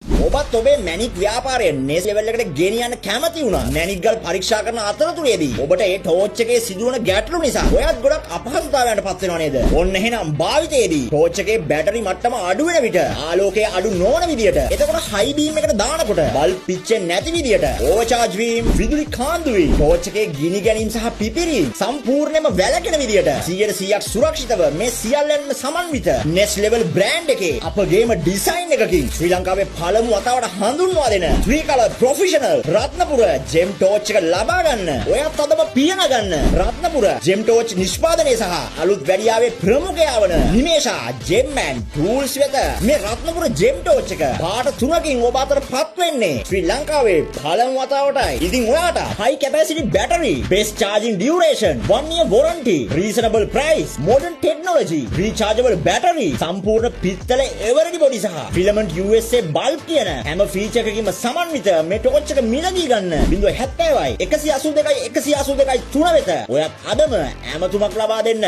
ඔබත් ඔබේ මැණික් ව්‍යාපාරය නෙස් ලෙවල් එකට ගෙනියන්න කැමති වුණා. මැණික් ගල් පරීක්ෂා කරන අතරතුරේදී ඔබට ඒ ටෝච් එකේ සිදුවන ගැටලු නිසා ඔයත් ගොඩක් අපහසුතාවයන්ට පත් වෙනව නේද? ඔන්න එහෙනම් භාවිතයේදී ටෝච් එකේ බැටරි මට්ටම අඩු වෙන විට ආලෝකයේ අඩු නොවන විදියට එතකොට හයි බීම් එකට දානකොට බල්බ් පිච්චෙන්නේ නැති විදියට ඕවර්චාර්ජ් වීම, විදුලි කාන්දු වීම, ටෝච් එකේ ගිනි ගැනීම සහ පිපිරීම සම්පූර්ණයෙන්ම වැළකෙන විදියට 100% සුරක්ෂිතව මේ සියල්ලන්ම සමන්විත නෙස් ලෙවල් බ්‍රෑන්ඩ් එකේ අපගේම ඩිසයින් එකකින් ශ්‍රී ලංකාවේ පළමු වතාවට හඳුන්වා දෙන 3 color professional Ratnapura gem torch එක ලබා ගන්න. ඔයත් අදම පියන ගන්න. රත්නපුර ජෙම් ටෝච් නිෂ්පාදනය සහ අලුත් වැඩියාවේ ප්‍රමුඛයා වන නිමේෂා ජෙම්මන් ටූල්ස් වෙත මේ රත්නපුර ජෙම් ටෝච් එක පාට 3කින් ඔබ අතරපත් වෙන්නේ ශ්‍රී ලංකාවේ පළමු වතාවටයි. ඉතින් ඔයාට high capacity battery, best charging duration, 1 year warranty, reasonable price, modern technology, rechargeable battery, සම්පූර්ණ පිත්තල everready body සහ filament USA bulb කියන හැම ෆීචර් එකකින්ම සමන්විත මේ ටෝච් එක මිලදී ගන්න 070යි 182යි 182යි 3 වෙත ඔයත් අදම ඇමතුමක් ලබා දෙන්න.